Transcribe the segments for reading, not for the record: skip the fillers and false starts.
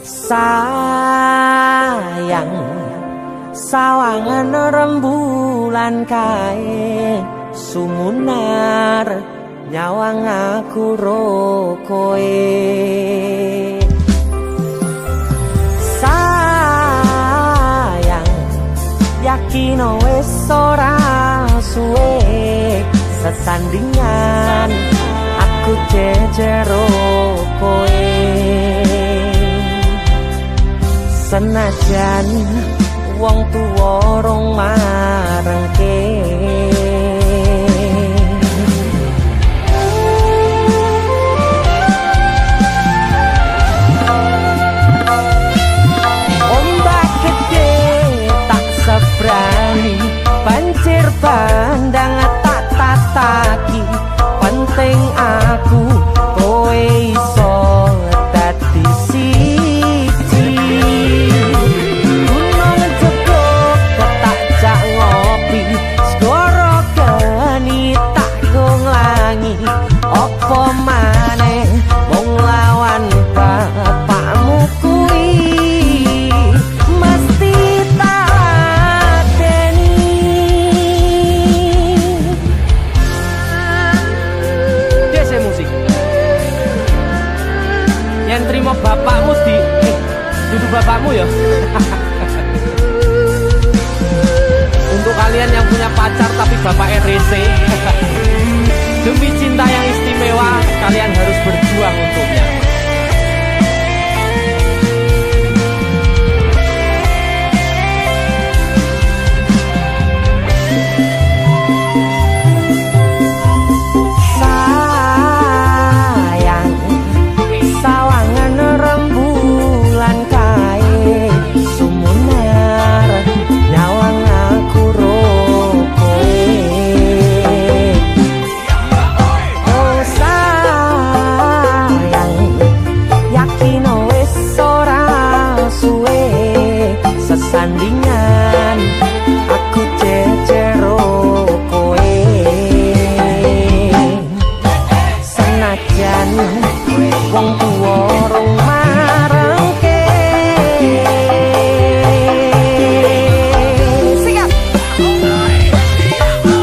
sayang sawangan rembulan kae sumunar nyawang aku rokoe sayang yakin wis ora suwe sesandingan aku jejero koe senajan wong tuwa rong marengke ombak gede tak sebrani banjir bandang tak tataki penting aku kowe iso dadi siji gunung jebok tak jak ngopi segoro geni tak gonglangi opo maneh wong lawan bapakmu kuwi mesti tak deni dese musik yang terima bapakmu duduk bapakmu ya. Untuk kalian yang punya pacar tapi bapak RC demi cinta yang istimewa kalian harus berjuang untuknya. Sayang sawangan rembulan kae sumunar nyawang aku rokoe oh sayang yakin wis ora suwe sesandingan aku jejero koe senajan wong tuwa rong marengke siap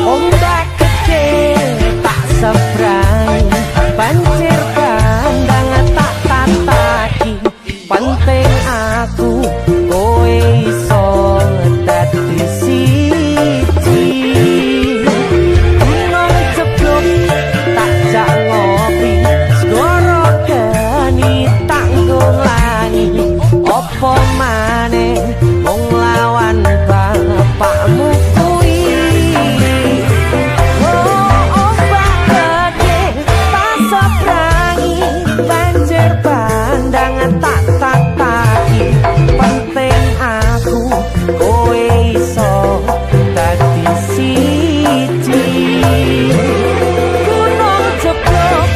ombak gede tak sebrang banjir bandang tak tataki penting aku kowe iso dadi siji gunung jeblok tak jak ngopi segoro geni tak nggolangi opo maneh wong lawan bapakmu kuwi ombak gede tak sebrangi banjir bandang tak tataki penting aku kowe iso dadi siji gunung jeblok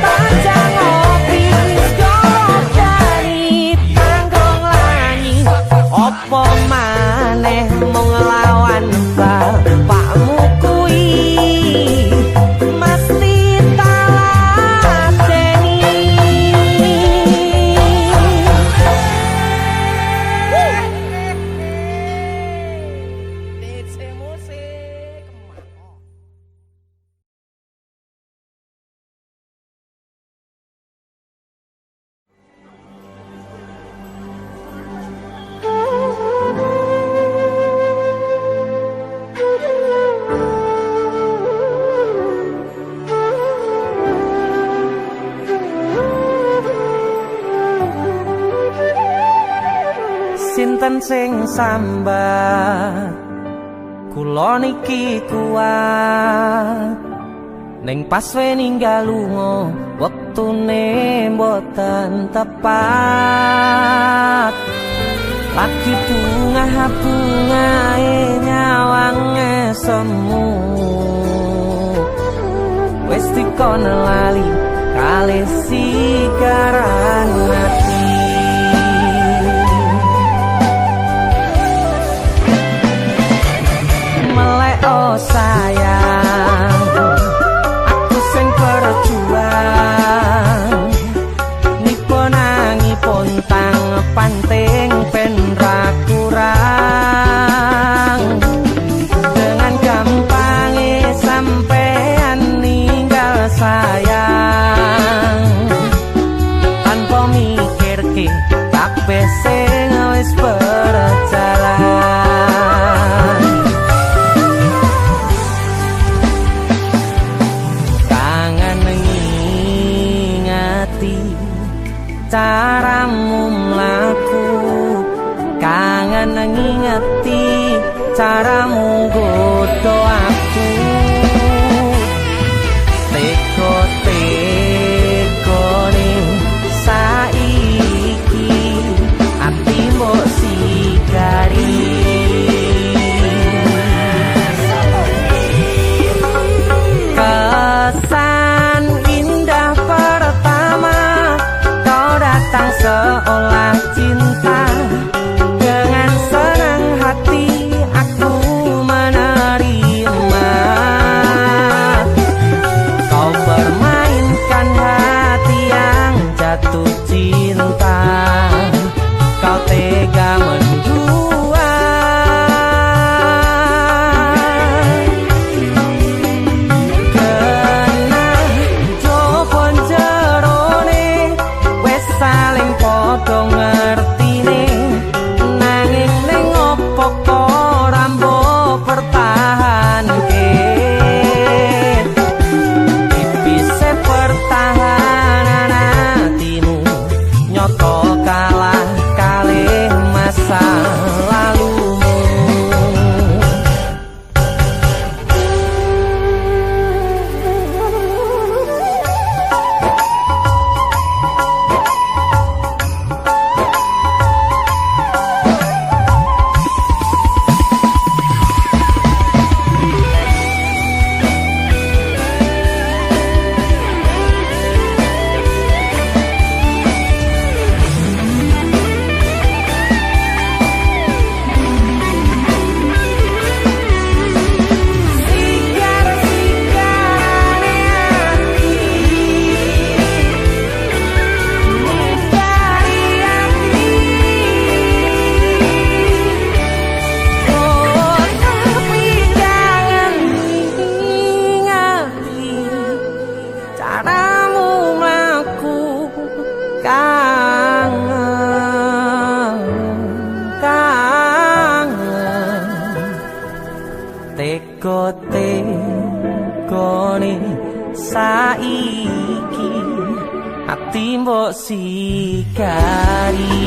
tak jak ngopi segoro geni tanggung langi opo maneh mung nglawan bapakmu kuwi mesti tak lateni DC musik sinten sing sambat kula niki kuat ning pas we ninggal lunga wektune mboten tepat lagi bunga-bungae nyawange semu wis dikono lali kalih sikaran mati melek oh sayang aku sing berjuang nipo nangi pontang ngerti caramu mlaku, kangen ngingeti caramu godho aku. Teko-teko ning saiki ati mbok sigari. Kesan indah pertama kau datang seolah cinta, dengan senang hati aku menerima. Kau permainkan hati yang jatuh cinta, kau tega mendua. Kena jopon jerone wes saling podo ngertine, nanging ning opo kok rambo pertahanke. Tipise pertahanan hatimu nyoto kalah kalih masa lalumu. Caramu mlaku kangen teko-tekone saiki ati mbok sigari.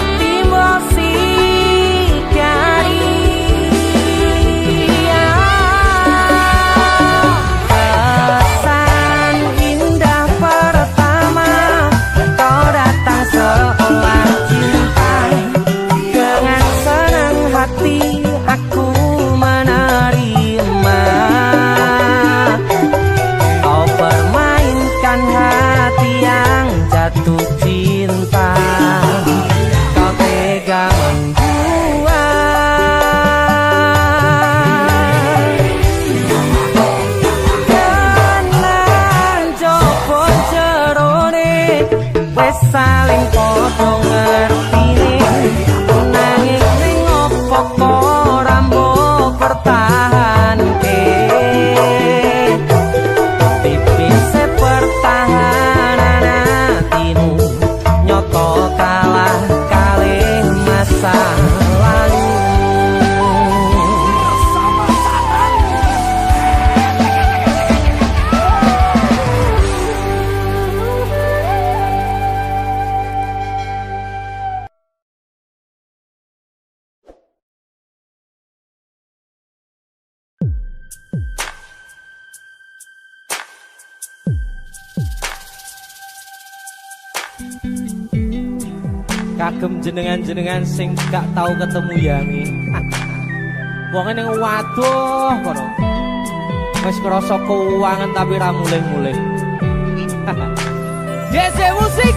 Ati mbok sigari. Kesan indah pertama kau datang seolah cinta, dengan senang hati aku menerima. Kau permainkan hati yang jatuh cinta, kau tega membuat. Kanan jopon jerone wes saling podo ngertine, nanging ning opo kok rambo pertahanke. Tipise pertahanan hatimu nyoto kalah kalih masa lalu. Kagem jenengan-jenengan sing gak tau ketemu yangi, wonge ning waduh kono wis krasa keuangan tapi ra mulih-mulih. DC musik.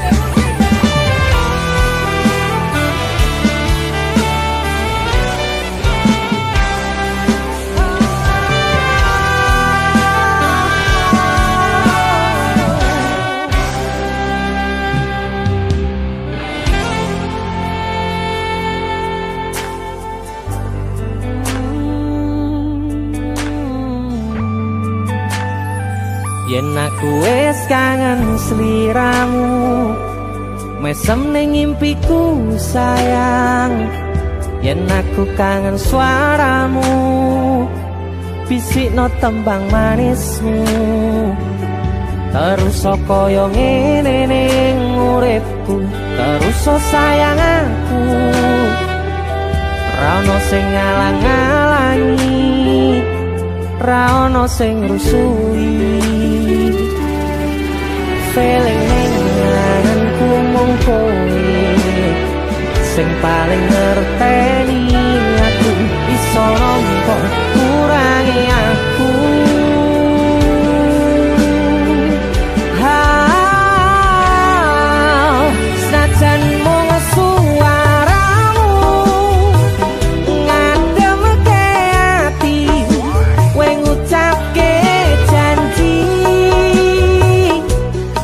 Yen aku wis kangen sliramu, mesem ning impiku sayang. Yen aku kangen suaramu, bisikno tembang manismu terus kaya ngene ning uripku terus sayang aku ra ono sing ngalang-alangi ra ono sing rusui feeling ning anganku mung kowe sing paling ngerteni aku iso nampa kurangi aku senajan mung suaramu ngademke ati kowe ngucapke janji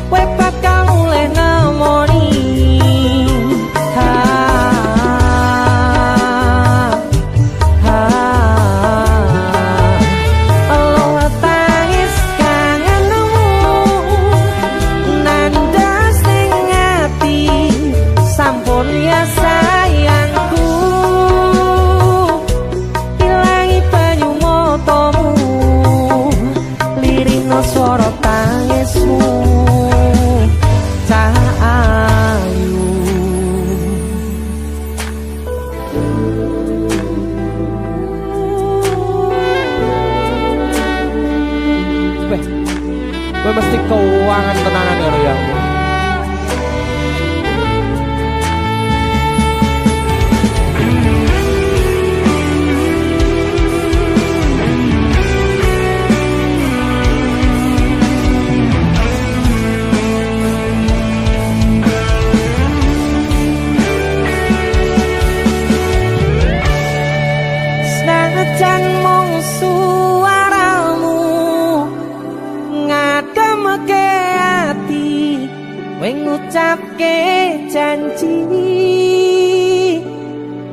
kowe bakal mulih nemoni suara tangismu cah ayu gue mesti keuangan tenanan ya Royang. Jan mung suaramu ngademke ati kowe ngucapke janji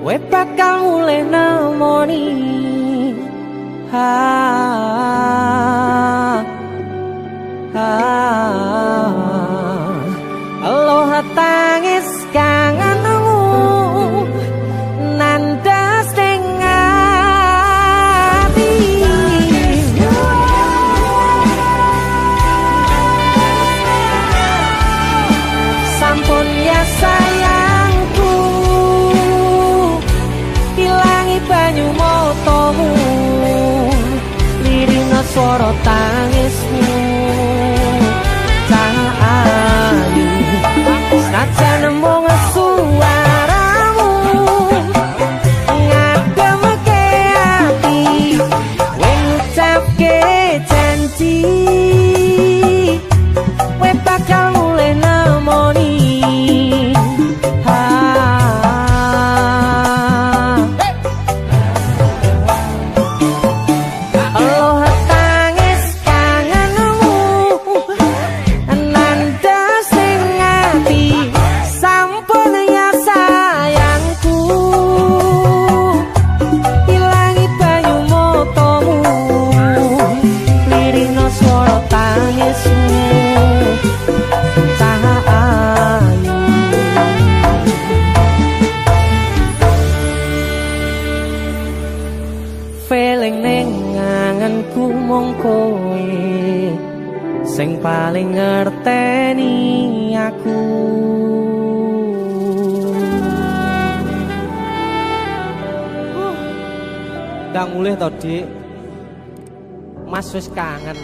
kowe bakal mulih nemoni aloha tangis kangenmu nandas sayangku ilangi banyu motomu lirina suara tangismu cah ayu senajan mung suaramu ngademke ati kowe ngucapke janji kowe bakal mulih nemoni feeling ning anganku mung kowe sing paling ngerteni aku ndang mulih to Dik Mas wis kangen